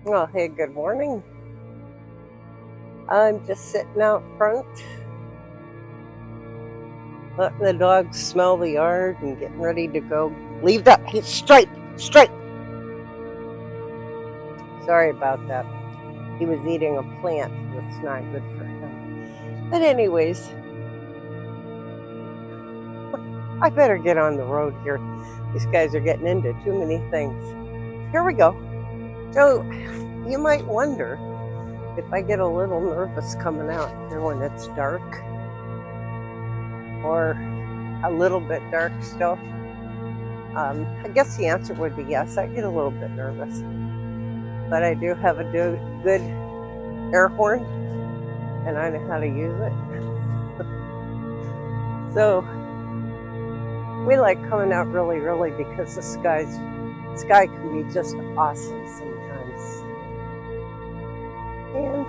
Well, hey, good morning. I'm just sitting out front, letting the dogs smell the yard and getting ready to go. Leave that. Hey, Stripe! Stripe! Sorry about that. He was eating a plant that's not good for him. But, anyways, I better get on the road here. These guys are getting into too many things. Here we go. So, you might wonder if I get a little nervous coming out here when it's dark or a little bit dark still. I guess the answer would be yes. I get a little bit nervous, but I do have a good air horn, and I know how to use it. So we like coming out really early because the sky can be just awesome sometimes. And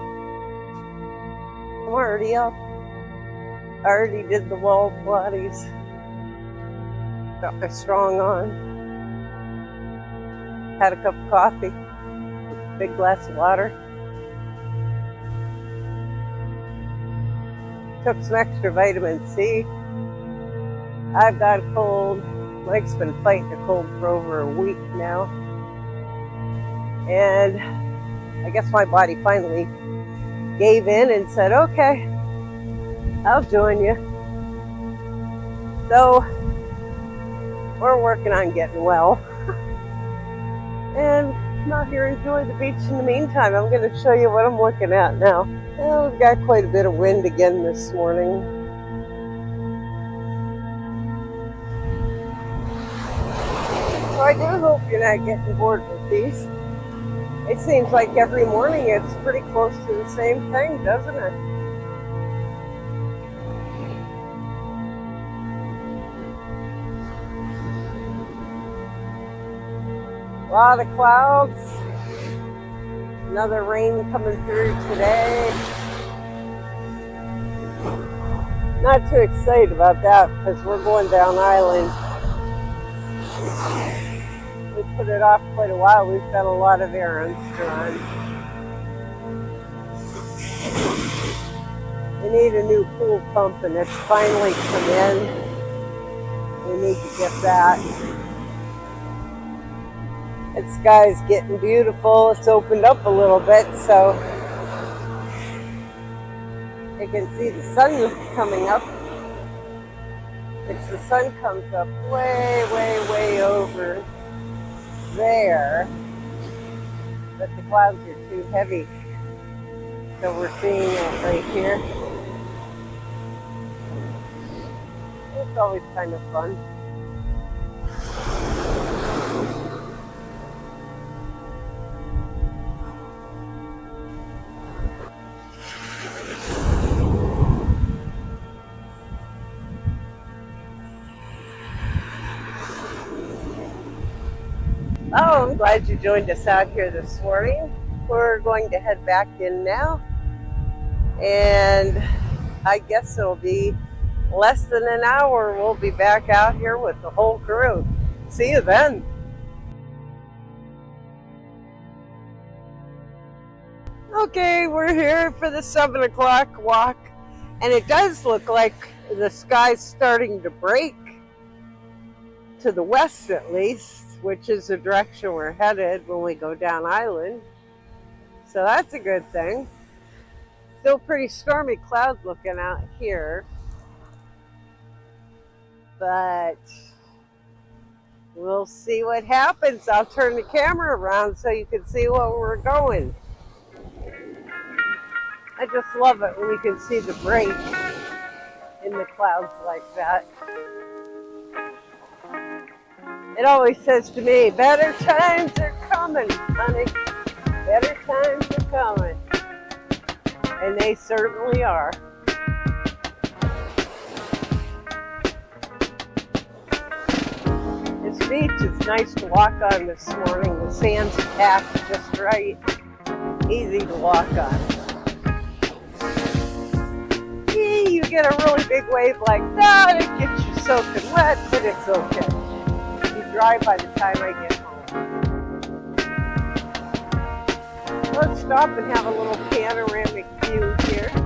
I'm already up. I already did the wall Pilates. Got my strong on. Had a cup of coffee. A big glass of water. Took some extra vitamin C. I've got a cold. Mike's been fighting a cold for over a week now. And I guess my body finally gave in and said, okay, I'll join you. So we're working on getting well. And I'm out here enjoying the beach in the meantime. I'm going to show you what I'm looking at now. Well, we've got quite a bit of wind again this morning. So I do hope you're not getting bored with these. It seems like every morning it's pretty close to the same thing, doesn't it? A lot of clouds. Another rain coming through today. Not too excited about that because we're going down island. We put it off quite a while. We've got a lot of errands to run. We need a new pool pump and it's finally come in. We need to get that. The sky's getting beautiful. It's opened up a little bit, so you can see the sun coming up. Which the sun comes up way, way, way over there. But the clouds are too heavy. So we're seeing it right here. It's always kind of fun. Oh, I'm glad you joined us out here this morning. We're going to head back in now. And I guess it'll be less than an hour. We'll be back out here with the whole crew. See you then. Okay, we're here for the 7 o'clock walk. And it does look like the sky's starting to break. To the west at least. Which is the direction we're headed when we go down island. So that's a good thing. Still pretty stormy clouds looking out here. But we'll see what happens. I'll turn the camera around so you can see where we're going. I just love it when you can see the break in the clouds like that. It always says to me, better times are coming, honey. Better times are coming. And they certainly are. This beach is nice to walk on this morning. The sand's packed just right. Easy to walk on. You get a really big wave like that, it gets you soaking wet, but it's okay. Dry by the time I get home. Let's stop and have a little panoramic view here.